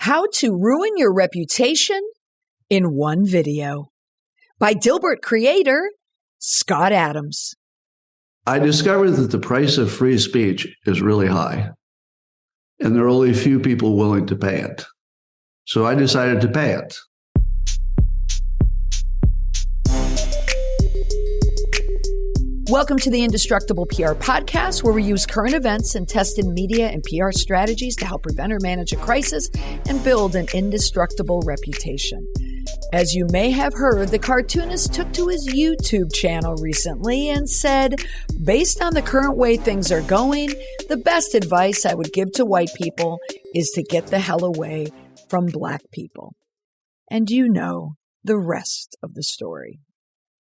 How to Ruin Your Reputation in One Video by Dilbert creator Scott Adams. I discovered that the price of free speech is really high, and there are only a few people willing to pay it. So I decided to pay it. Welcome to the Indestructible PR podcast, where we use current events and tested media and PR strategies to help prevent or manage a crisis and build an indestructible reputation. As you may have heard, the cartoonist took to his YouTube channel recently and said, based on the current way things are going, the best advice I would give to white people is to get the hell away from black people. And you know the rest of the story.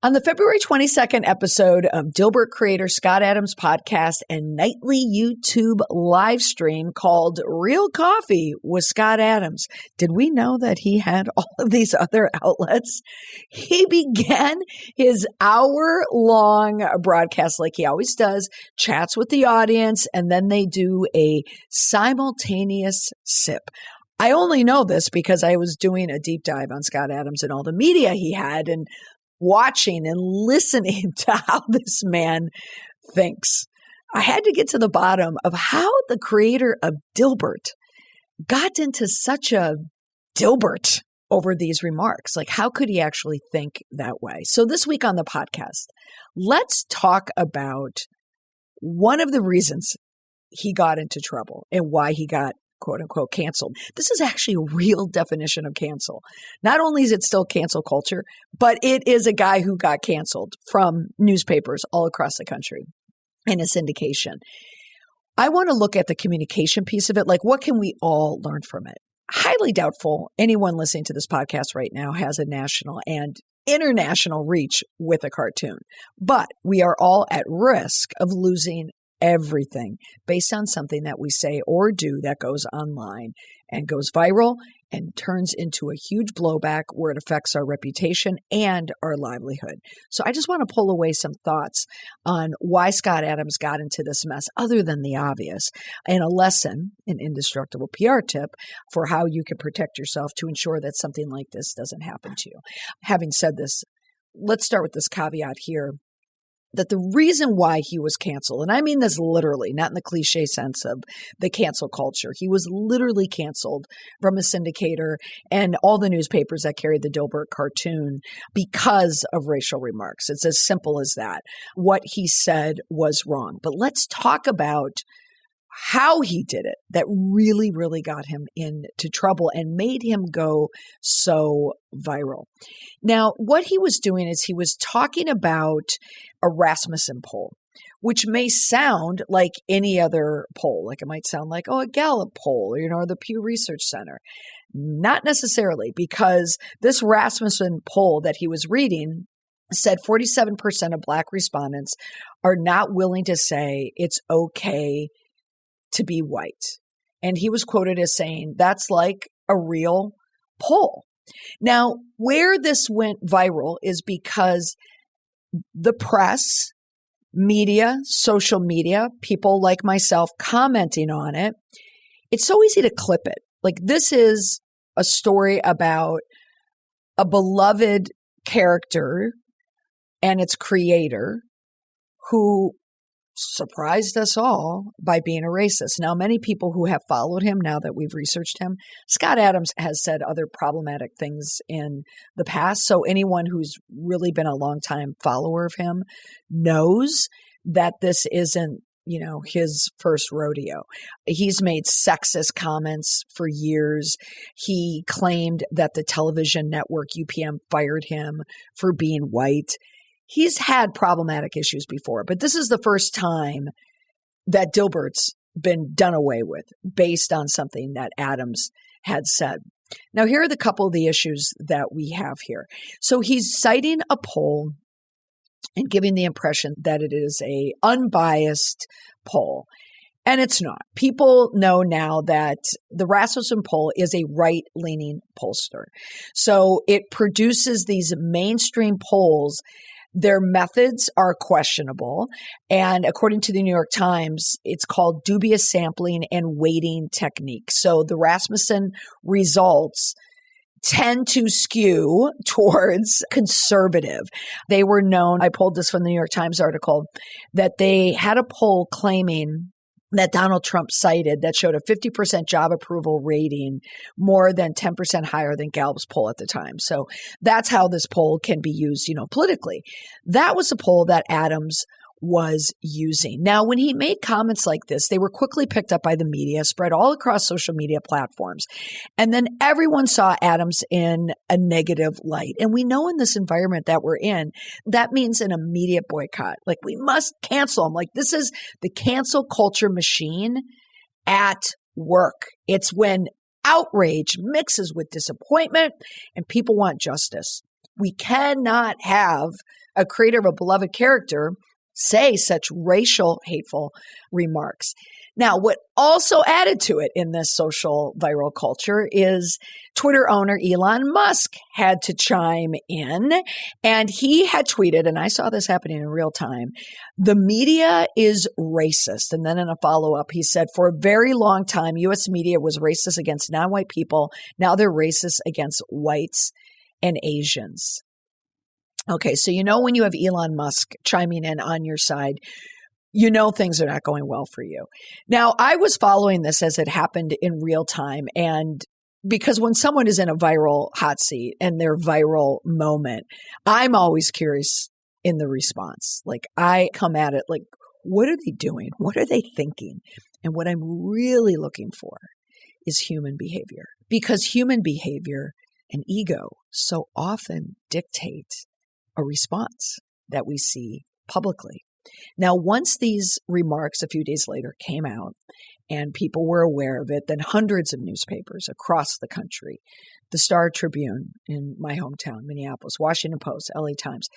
On the February 22nd episode of Dilbert creator Scott Adams' podcast and nightly YouTube live stream called Real Coffee with Scott Adams, did we know that he had all of these other outlets? He began his hour-long broadcast like he always does, chats with the audience, and then they do a simultaneous sip. I only know this because I was doing a deep dive on Scott Adams and all the media he had, and watching and listening to how this man thinks. I had to get to the bottom of how the creator of Dilbert got into such a Dilbert over these remarks. Like, how could he actually think that way? So this week on the podcast, let's talk about one of the reasons he got into trouble and why he got quote unquote canceled. This is actually a real definition of cancel. Not only is it still cancel culture, but it is a guy who got canceled from newspapers all across the country in a syndication. I want to look at the communication piece of it. Like, what can we all learn from it? Highly doubtful anyone listening to this podcast right now has a national and international reach with a cartoon, but we are all at risk of losing everything based on something that we say or do that goes online and goes viral and turns into a huge blowback where it affects our reputation and our livelihood. So I just want to pull away some thoughts on why Scott Adams got into this mess, other than the obvious, and a lesson, an indestructible PR tip for how you can protect yourself to ensure that something like this doesn't happen to you. Having said this, let's start with this caveat here, that the reason why he was canceled, and I mean this literally, not in the cliche sense of the cancel culture. He was literally canceled from a syndicator and all the newspapers that carried the Dilbert cartoon because of racial remarks. It's as simple as that. What he said was wrong. But let's talk about how he did it that really, really got him into trouble and made him go so viral. Now, what he was doing is he was talking about a Rasmussen poll, which may sound like any other poll. Like, it might sound like, a Gallup poll, or the Pew Research Center. Not necessarily, because this Rasmussen poll that he was reading said 47% of Black respondents are not willing to say it's okay to be white. And he was quoted as saying, that's like a real poll. Now, where this went viral is because the press, media, social media, people like myself commenting on it, it's so easy to clip it. Like, this is a story about a beloved character and its creator who surprised us all by being a racist. Now, many people who have followed him, now that we've researched him, Scott Adams has said other problematic things in the past. So anyone who's really been a longtime follower of him knows that this isn't, his first rodeo. He's made sexist comments for years. He claimed that the television network UPN fired him for being white. He's had problematic issues before, but this is the first time that Dilbert's been done away with based on something that Adams had said. Now, here are the couple of the issues that we have here. So he's citing a poll and giving the impression that it is a unbiased poll. And it's not. People know now that the Rasmussen poll is a right-leaning pollster. So it produces these mainstream polls Their methods are questionable. And according to the New York Times, it's called dubious sampling and weighting technique. So the Rasmussen results tend to skew towards conservative. They were known, I pulled this from the New York Times article, that they had a poll claiming that Donald Trump cited that showed a 50% job approval rating, more than 10% higher than Gallup's poll at the time. So that's how this poll can be used, politically. That was a poll that Adams was using. Now, when he made comments like this, they were quickly picked up by the media, spread all across social media platforms. And then everyone saw Adams in a negative light. And we know in this environment that we're in, that means an immediate boycott. Like, we must cancel him. Like, this is the cancel culture machine at work. It's when outrage mixes with disappointment and people want justice. We cannot have a creator of a beloved character say such racial, hateful remarks. Now, what also added to it in this social viral culture is Twitter owner Elon Musk had to chime in, and he had tweeted, and I saw this happening in real time, the media is racist. And then in a follow-up, he said, for a very long time, U.S. media was racist against non-white people. Now they're racist against whites and Asians. Okay, so when you have Elon Musk chiming in on your side, things are not going well for you. Now, I was following this as it happened in real time, and because when someone is in a viral hot seat and their viral moment, I'm always curious in the response. Like, I come at it like, what are they doing? What are they thinking? And what I'm really looking for is human behavior, because human behavior and ego so often dictate a response that we see publicly. Now, once these remarks a few days later came out and people were aware of it, then hundreds of newspapers across the country, the Star Tribune in my hometown, Minneapolis, Washington Post, LA Times,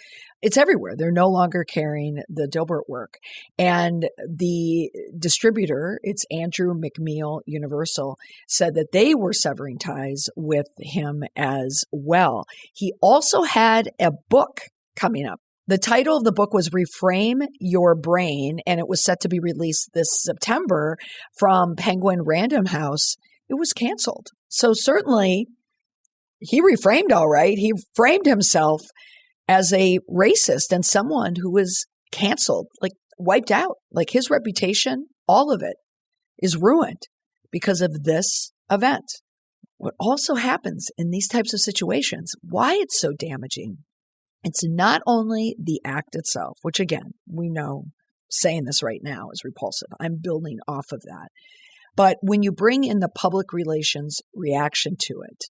it's everywhere. They're no longer carrying the Dilbert work. And the distributor, it's Andrew McMeel Universal, said that they were severing ties with him as well. He also had a book coming up. The title of the book was Reframe Your Brain, and it was set to be released this September from Penguin Random House. It was canceled. So certainly he reframed all right. He framed himself as a racist and someone who was canceled, like wiped out. Like, his reputation, all of it is ruined because of this event. What also happens in these types of situations, why it's so damaging, it's not only the act itself, which again, we know saying this right now is repulsive. I'm building off of that. But when you bring in the public relations reaction to it,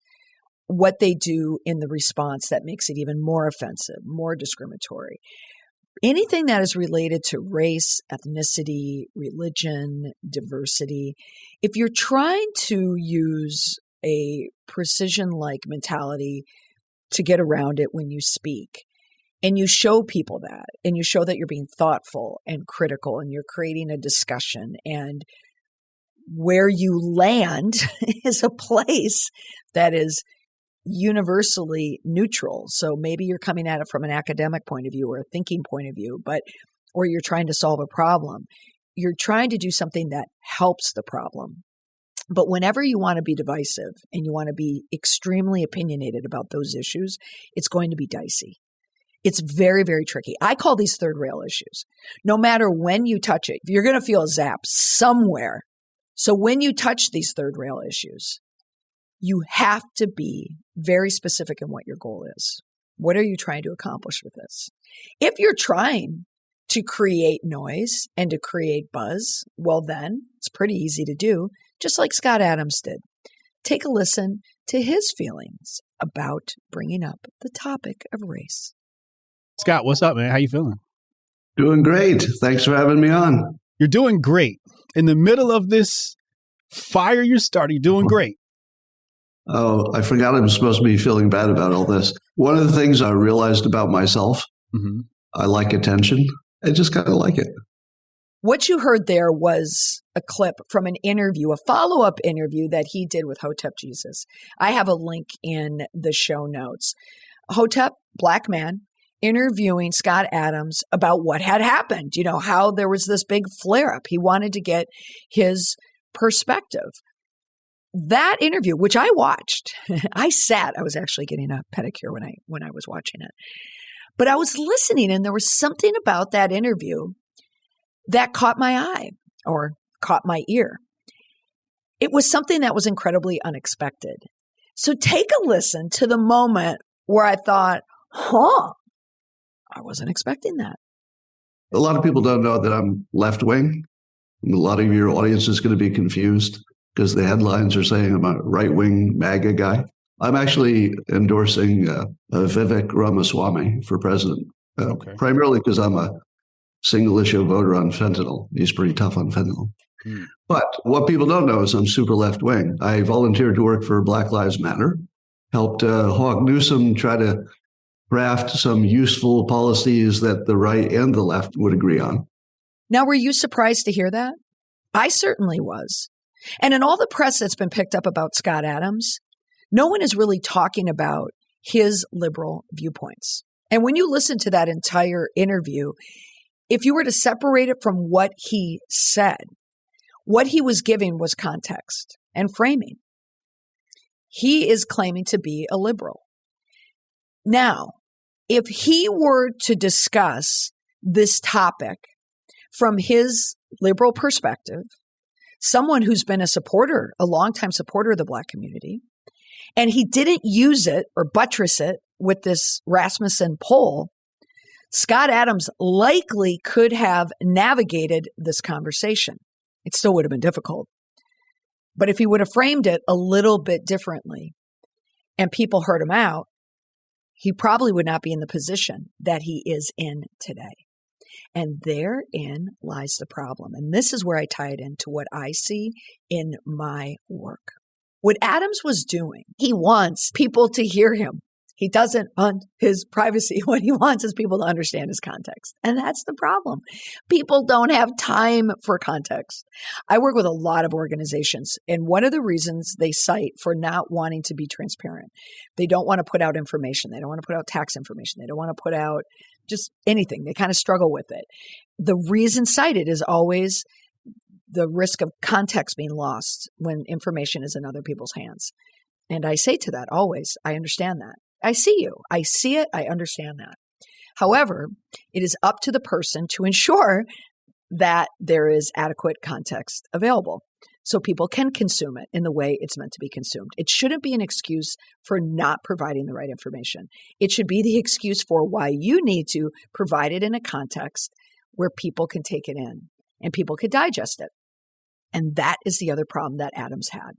what they do in the response that makes it even more offensive, more discriminatory, anything that is related to race, ethnicity, religion, diversity, if you're trying to use a precision-like mentality to get around it when you speak, and you show people that, and you show that you're being thoughtful and critical, and you're creating a discussion, and where you land is a place that is universally neutral. So maybe you're coming at it from an academic point of view or a thinking point of view, or you're trying to solve a problem. You're trying to do something that helps the problem. But whenever you want to be divisive and you want to be extremely opinionated about those issues, it's going to be dicey. It's very, very tricky. I call these third rail issues. No matter when you touch it, you're going to feel a zap somewhere. So when you touch these third rail issues, you have to be very specific in what your goal is. What are you trying to accomplish with this? If you're trying to create noise and to create buzz, well then, it's pretty easy to do, just like Scott Adams did. Take a listen to his feelings about bringing up the topic of race. Scott, what's up, man? How you feeling? Doing great. Thanks for having me on. You're doing great. In the middle of this fire you're starting, you're doing great. Oh, I forgot I'm supposed to be feeling bad about all this. One of the things I realized about myself, I like attention. I just kind of like it. What you heard there was a clip from an interview, a follow-up interview that he did with Hotep Jesus. I have a link in the show notes. Hotep, black man, interviewing Scott Adams about what had happened, how there was this big flare up. He wanted to get his perspective. That interview, which I watched, I was actually getting a pedicure when I was watching it. But I was listening, and there was something about that interview that caught my eye or caught my ear. It was something that was incredibly unexpected. So take a listen to the moment where I thought, I wasn't expecting that. A lot of people don't know that I'm left-wing. A lot of your audience is going to be confused because the headlines are saying I'm a right-wing MAGA guy. I'm actually endorsing Vivek Ramaswamy for president, primarily because I'm a single-issue voter on fentanyl. He's pretty tough on fentanyl. But what people don't know is I'm super left-wing. I volunteered to work for Black Lives Matter, helped Hawk Newsom try to craft some useful policies that the right and the left would agree on. Now, were you surprised to hear that? I certainly was. And in all the press that's been picked up about Scott Adams, no one is really talking about his liberal viewpoints. And when you listen to that entire interview, if you were to separate it from what he said, what he was giving was context and framing. He is claiming to be a liberal. Now, if he were to discuss this topic from his liberal perspective, someone who's been a longtime supporter of the Black community, and he didn't use it or buttress it with this Rasmussen poll, Scott Adams likely could have navigated this conversation. It still would have been difficult. But if he would have framed it a little bit differently and people heard him out, he probably would not be in the position that he is in today. And therein lies the problem. And this is where I tie it into what I see in my work. What Adams was doing, he wants people to hear him. He doesn't want his privacy. What he wants is people to understand his context. And that's the problem. People don't have time for context. I work with a lot of organizations, and one of the reasons they cite for not wanting to be transparent, they don't want to put out information. They don't want to put out tax information. They don't want to put out just anything. They kind of struggle with it. The reason cited is always the risk of context being lost when information is in other people's hands. And I say to that always, I understand that. I see you. I see it. I understand that. However, it is up to the person to ensure that there is adequate context available so people can consume it in the way it's meant to be consumed. It shouldn't be an excuse for not providing the right information. It should be the excuse for why you need to provide it in a context where people can take it in and people can digest it. And that is the other problem that Adams had.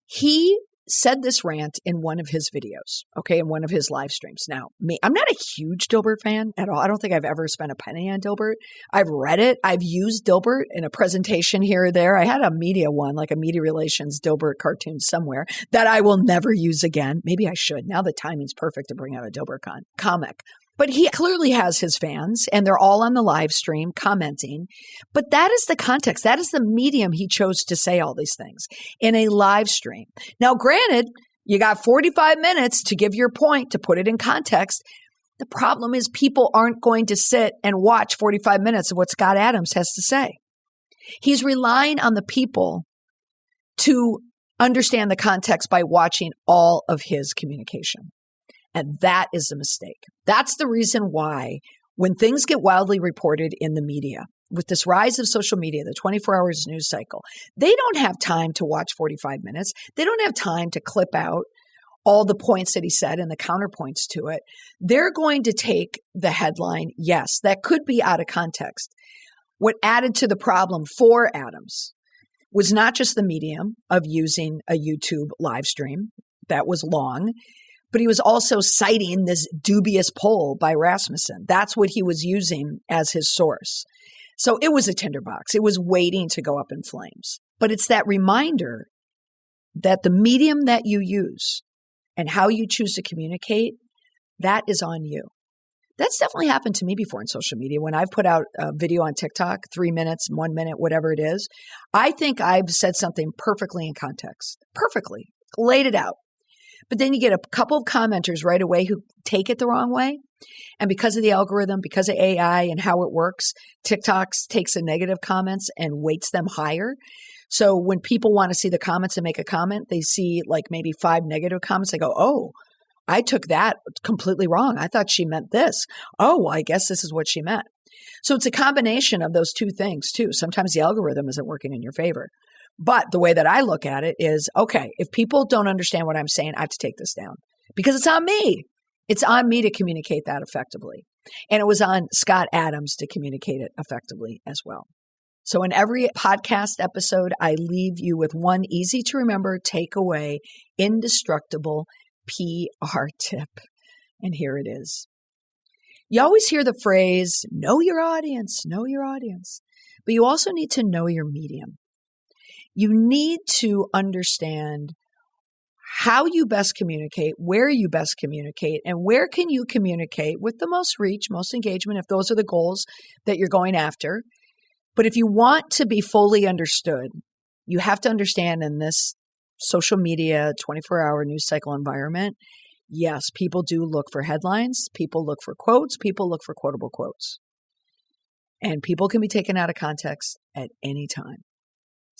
He said this rant in one of his videos, in one of his live streams. Now, I'm not a huge Dilbert fan at all. I don't think I've ever spent a penny on Dilbert. I've read it. I've used Dilbert in a presentation here or there. I had a media one, like a media relations Dilbert cartoon somewhere that I will never use again. Maybe I should. Now the timing's perfect to bring out a Dilbert comic. But he clearly has his fans, and they're all on the live stream commenting. But that is the context. That is the medium he chose to say all these things in a live stream. Now, granted, you got 45 minutes to give your point, to put it in context. The problem is people aren't going to sit and watch 45 minutes of what Scott Adams has to say. He's relying on the people to understand the context by watching all of his communication. And that is a mistake. That's the reason why when things get wildly reported in the media, with this rise of social media, the 24 hours news cycle, they don't have time to watch 45 minutes. They don't have time to clip out all the points that he said and the counterpoints to it. They're going to take the headline, yes, that could be out of context. What added to the problem for Adams was not just the medium of using a YouTube live stream that was long, but he was also citing this dubious poll by Rasmussen. That's what he was using as his source. So it was a tinderbox. It was waiting to go up in flames. But it's that reminder that the medium that you use and how you choose to communicate, that is on you. That's definitely happened to me before in social media. When I've put out a video on TikTok, 3 minutes, 1 minute, whatever it is, I think I've said something perfectly in context, perfectly, laid it out. But then you get a couple of commenters right away who take it the wrong way. And because of the algorithm, because of AI and how it works, TikTok takes the negative comments and weights them higher. So when people want to see the comments and make a comment, they see like maybe 5 negative comments. They go, oh, I took that completely wrong. I thought she meant this. Oh, well, I guess this is what she meant. So it's a combination of those two things too. Sometimes the algorithm isn't working in your favor. But the way that I look at it is, okay, if people don't understand what I'm saying, I have to take this down because it's on me. It's on me to communicate that effectively. And it was on Scott Adams to communicate it effectively as well. So in every podcast episode, I leave you with one easy to remember, takeaway, indestructible PR tip. And here it is. You always hear the phrase, know your audience, know your audience. But you also need to know your medium. You need to understand how you best communicate, where you best communicate, and where can you communicate with the most reach, most engagement, if those are the goals that you're going after. But if you want to be fully understood, you have to understand in this social media 24-hour news cycle environment, yes, people do look for headlines, people look for quotes, people look for quotable quotes. And people can be taken out of context at any time.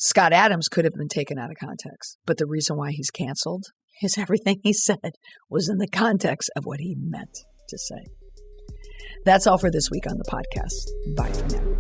Scott Adams could have been taken out of context, but the reason why he's canceled is everything he said was in the context of what he meant to say. That's all for this week on the podcast. Bye for now.